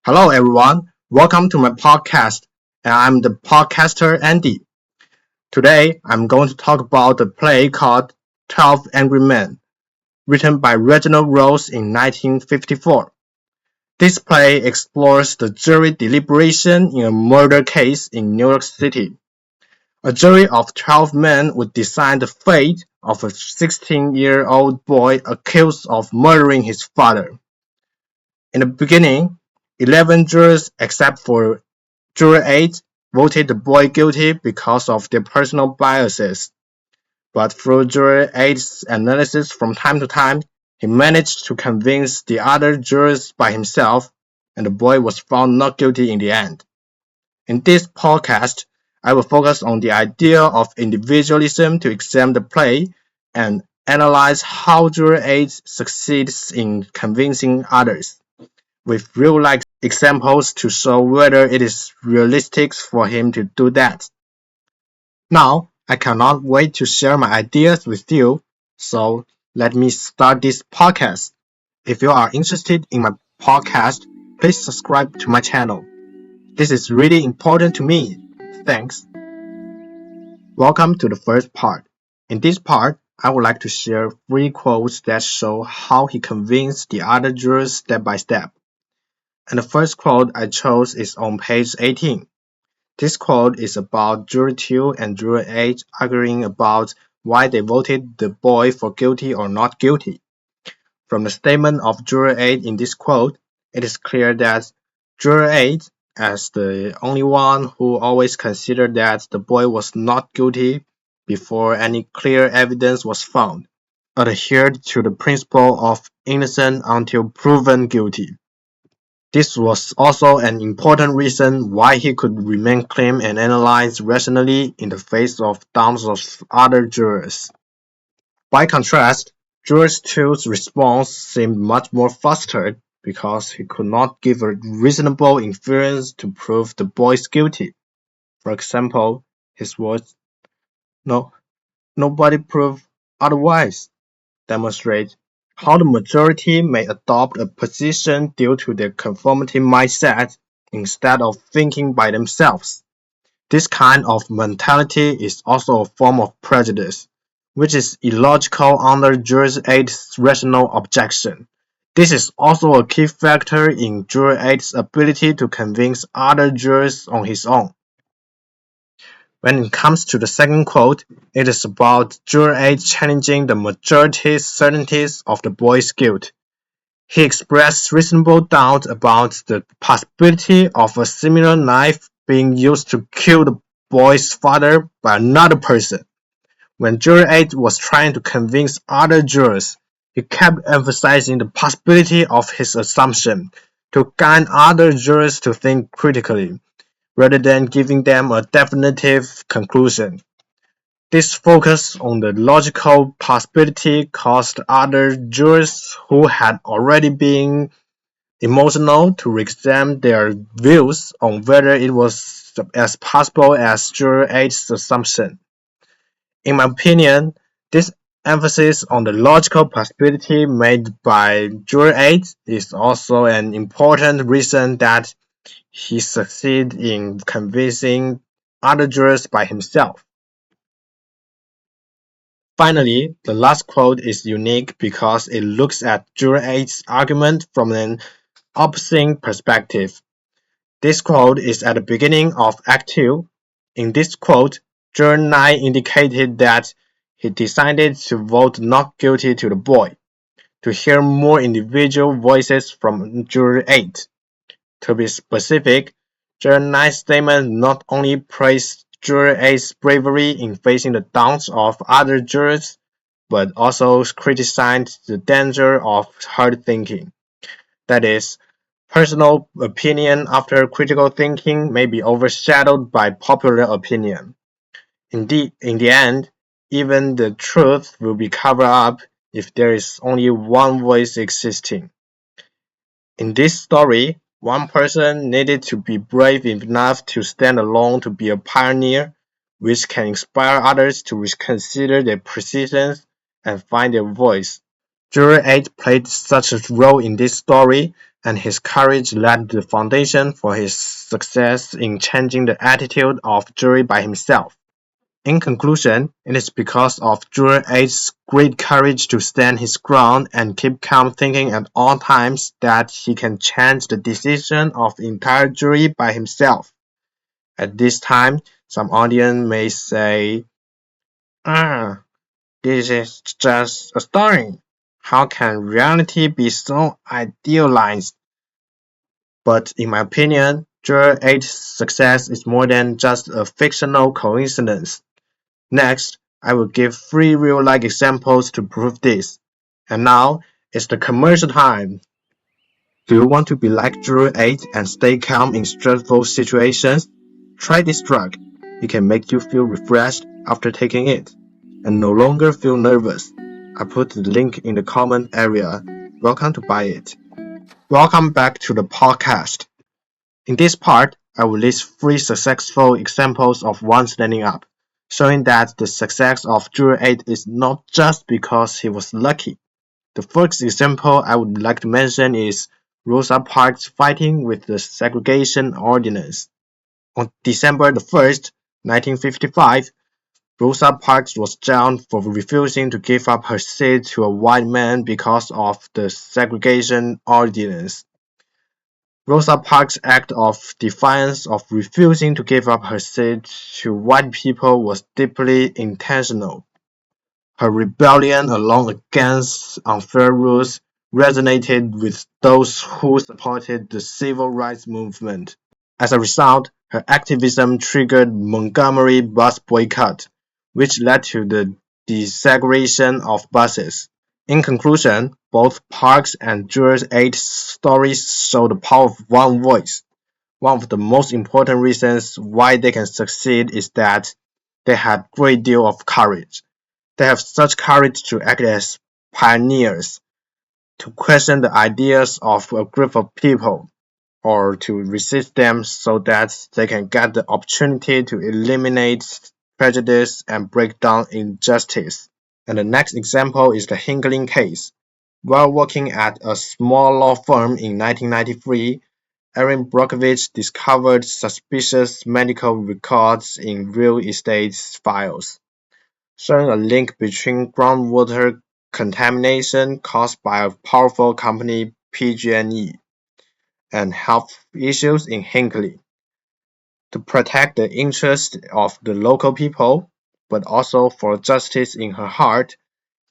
Hello, everyone. Welcome to my podcast. And I'm the podcaster Andy. Today, I'm going to talk about the play called 12 Angry Men, written by Reginald Rose in 1954. This play explores the jury deliberation in a murder case in New York City. A jury of 12 men would decide the fate of a 16-year-old boy accused of murdering his father. In the beginning, 11 jurors except for Juror 8 voted the boy guilty because of their personal biases, but through Juror 8's analysis from time to time, he managed to convince the other jurors by himself, and the boy was found not guilty in the end. In this podcast, I will focus on the idea of individualism to examine the play and analyze how Juror 8 succeeds in convincing others, with real-life examples to show whether it is realistic for him to do that. Now, I cannot wait to share my ideas with you, so let me start this podcast. If you are interested in my podcast, please subscribe to my channel. This is really important to me. Thanks. Welcome to the first part. In this part, I would like to share 3 quotes that show how he convinced the other jurors step by step. And the first quote I chose is on page 18. This quote is about Juror 2 and Juror 8 arguing about why they voted the boy for guilty or not guilty. From the statement of Juror 8 in this quote, it is clear that Juror 8, as the only one who always considered that the boy was not guilty before any clear evidence was found, adhered to the principle of innocent until proven guilty. This was also an important reason why he could remain calm and analyze rationally in the face of doubts of other jurors. By contrast, Juror 2's response seemed much more flustered because he could not give a reasonable inference to prove the boy guilty. For example, his words, "No, nobody proved otherwise," demonstrate how the majority may adopt a position due to their conformity mindset instead of thinking by themselves. This kind of mentality is also a form of prejudice, which is illogical under Juror 8's rational objection. This is also a key factor in Juror 8's ability to convince other jurors on his own. When it comes to the second quote, it is about Juror 8 challenging the majority's certainties of the boy's guilt. He expressed reasonable doubt about the possibility of a similar knife being used to kill the boy's father by another person. When Juror 8 was trying to convince other jurors, he kept emphasizing the possibility of his assumption to guide other jurors to think critically, rather than giving them a definitive conclusion. This focus on the logical possibility caused other jurors who had already been emotional to re-examine their views on whether it was as possible as Juror 8's assumption. In my opinion, this emphasis on the logical possibility made by Juror 8 is also an important reason that he succeeded in convincing other jurors by himself. Finally, the last quote is unique because it looks at Juror 8's argument from an opposing perspective. This quote is at the beginning of Act 2. In this quote, Juror 9 indicated that he decided to vote not guilty to the boy, to hear more individual voices from Juror 8. To be specific, Juror 9's statement not only praised Juror 8's bravery in facing the doubts of other jurors, but also criticized the danger of hard thinking. That is, personal opinion after critical thinking may be overshadowed by popular opinion. Indeed, in the end, even the truth will be covered up if there is only one voice existing. In this story, one person needed to be brave enough to stand alone to be a pioneer, which can inspire others to reconsider their positions and find their voice. Juror 8 played such a role in this story, and his courage laid the foundation for his success in changing the attitude of jury by himself. In conclusion, it is because of Juror 8's great courage to stand his ground and keep calm thinking at all times that he can change the decision of the entire jury by himself. At this time, some audience may say, "Ah, this is just a story. How can reality be so idealized?" But in my opinion, Juror 8's success is more than just a fictional coincidence. Next, I will give three real-life examples to prove this. And now, it's the commercial time. Do you want to be like Juror 8 and stay calm in stressful situations? Try this drug. It can make you feel refreshed after taking it, and no longer feel nervous. I put the link in the comment area. Welcome to buy it. Welcome back to the podcast. In this part, I will list three successful examples of one standing up, showing that the success of Juror 8 is not just because he was lucky. The first example I would like to mention is Rosa Parks fighting with the segregation ordinance. On December the 1st, 1955, Rosa Parks was jailed for refusing to give up her seat to a white man because of the segregation ordinance. Rosa Parks' act of defiance of refusing to give up her seat to white people was deeply intentional. Her rebellion along against unfair rules resonated with those who supported the civil rights movement. As a result, her activism triggered Montgomery bus boycott, which led to the desegregation of buses. In conclusion, both Parks and Juror 8's stories show the power of one voice. One of the most important reasons why they can succeed is that they had great deal of courage. They have such courage to act as pioneers, to question the ideas of a group of people, or to resist them so that they can get the opportunity to eliminate prejudice and break down injustice. And the next example is the Hinckley case. While working at a small law firm in 1993, Erin Brockovich discovered suspicious medical records in real estate files, showing a link between groundwater contamination caused by a powerful company PG&E and health issues in Hinckley. To protect the interests of the local people, but also for justice in her heart,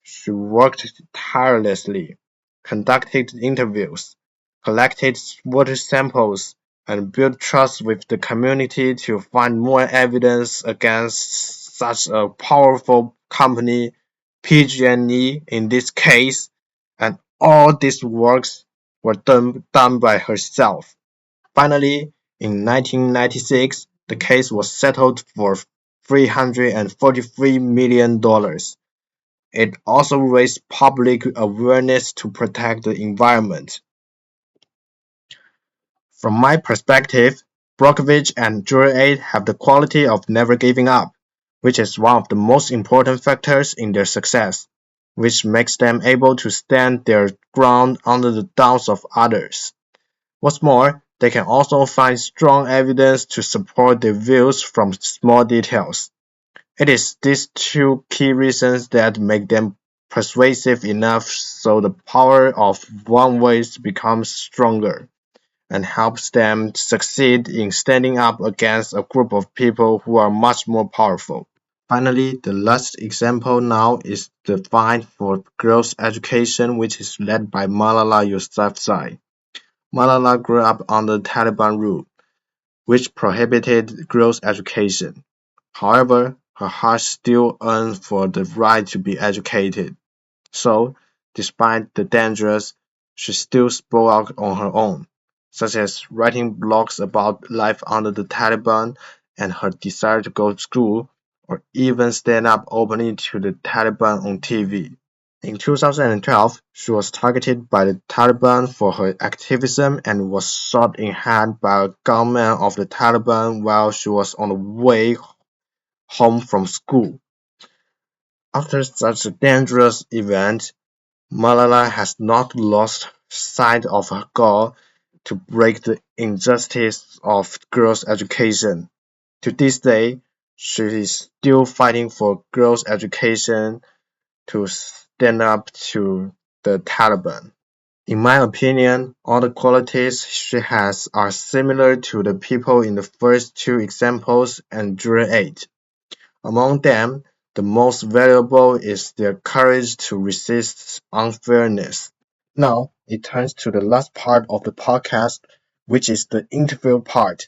she worked tirelessly, conducted interviews, collected water samples, and built trust with the community to find more evidence against such a powerful company, PG&E in this case, and all these works were done by herself. Finally, in 1996, the case was settled for $343 million. It also raised public awareness to protect the environment. From my perspective, Brockovich and Juror 8 have the quality of never giving up, which is one of the most important factors in their success, which makes them able to stand their ground under the doubts of others. What's more, they can also find strong evidence to support their views from small details. It is these two key reasons that make them persuasive enough so the power of one voice becomes stronger and helps them succeed in standing up against a group of people who are much more powerful. Finally, the last example now is the fight for girls' education, which is led by Malala Yousafzai. Malala grew up under Taliban rule, which prohibited girls' education. However, her heart still yearned for the right to be educated. So, despite the dangers, she still spoke out on her own, such as writing blogs about life under the Taliban and her desire to go to school, or even stand up openly to the Taliban on TV. In 2012, she was targeted by the Taliban for her activism and was shot in hand by a gunman of the Taliban while she was on the way home from school. After such a dangerous event, Malala has not lost side of her goal to break the injustice of girls' education. To this day, she is still fighting for girls' education to stand up to the Taliban. In my opinion, all the qualities she has are similar to the people in the first two examples and Juror 8. Among them, the most valuable is their courage to resist unfairness. Now, it turns to the last part of the podcast, which is the interview part.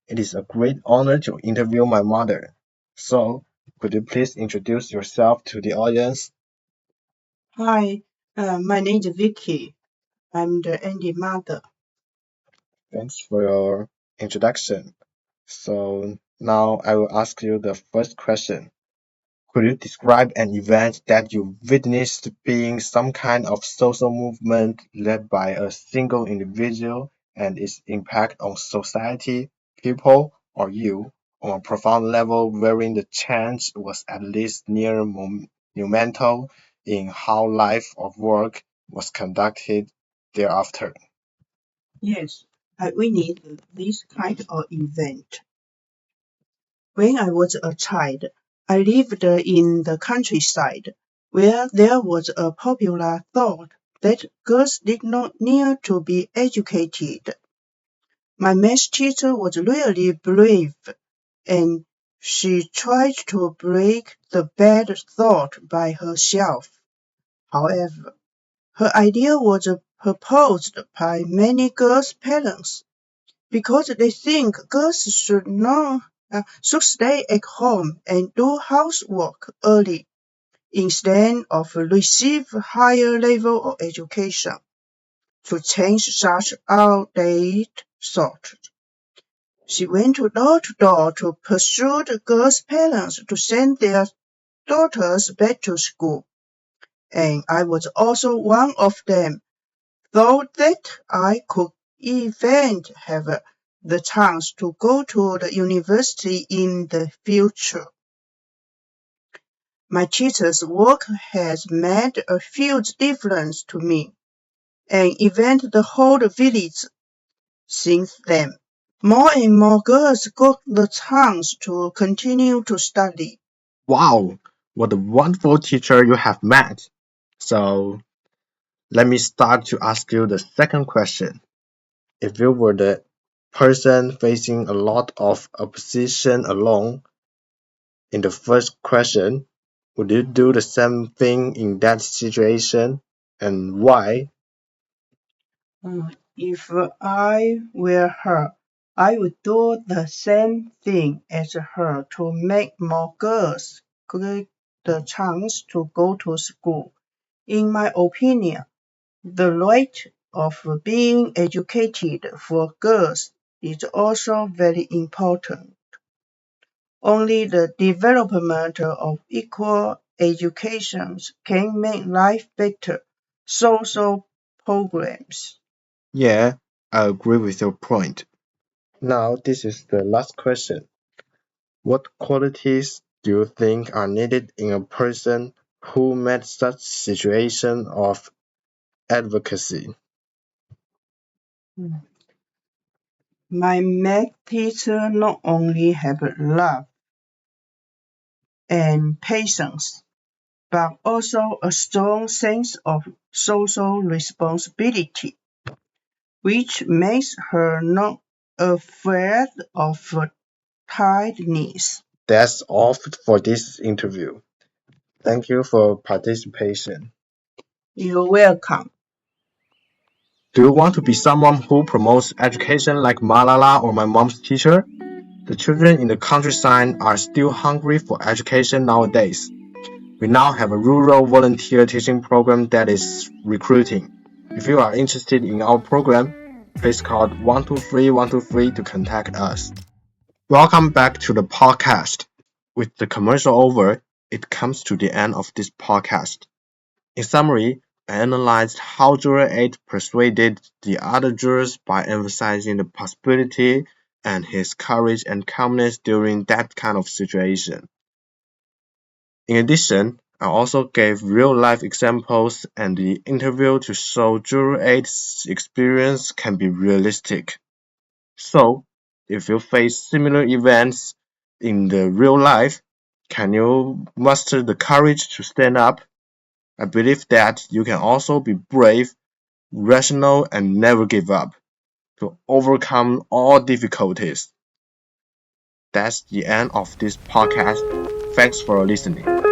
It is a great honor to interview my mother. So, could you please introduce yourself to the audience? Hi, my name is Vicky. I'm the Andy mother. Thanks for your introduction. So, now I will ask you the first question. Could you describe an event that you witnessed being some kind of social movement led by a single individual and its impact on society, people, or you on a profound level wherein the change was at least near monumental in how life or work was conducted thereafter? Yes, I witnessed this kind of event. When I was a child, I lived in the countryside, where there was a popular thought that girls did not need to be educated. My math teacher was really brave, and she tried to break the bad thought by herself. However, her idea was proposed by many girls' parents because they think girls should stay at home and do housework early instead of receive higher level of education. To change such outdated thought, she went door to door to persuade girls' parents to send their daughters back to school, and I was also one of them. Thought that I could even have the chance to go to the university in the future. My teacher's work has made a huge difference to me and even the whole village since then. More and more girls got the chance to continue to study. Wow, what a wonderful teacher you have met. So, let me start to ask you the second question. If you were the person facing a lot of opposition alone in the first question, would you do the same thing in that situation and why? If I were her, I would do the same thing as her to make more girls get the chance to go to school. In my opinion, the right of being educated for girls is also very important. Only the development of equal education can make life better. Social programs. Yeah, I agree with your point. Now, this is the last question. What qualities do you think are needed in a person who met such situation of advocacy? My math teacher not only had love and patience, but also a strong sense of social responsibility, which makes her not afraid of tiredness. That's all for this interview. Thank you for participation. You're welcome. Do you want to be someone who promotes education like Malala or my mom's teacher? The children in the countryside are still hungry for education nowadays. We now have a rural volunteer teaching program that is recruiting. If you are interested in our program, please call 123 to contact us. Welcome back to the podcast. With the commercial over, it comes to the end of this podcast. In summary, I analyzed how Juror 8 persuaded the other jurors by emphasizing the possibility and his courage and calmness during that kind of situation. In addition, I also gave real-life examples and the interview to show Juror 8's experience can be realistic. So, if you face similar events in the real life, can you muster the courage to stand up? I believe that you can also be brave, rational, and never give up to overcome all difficulties. That's the end of this podcast. Thanks for listening.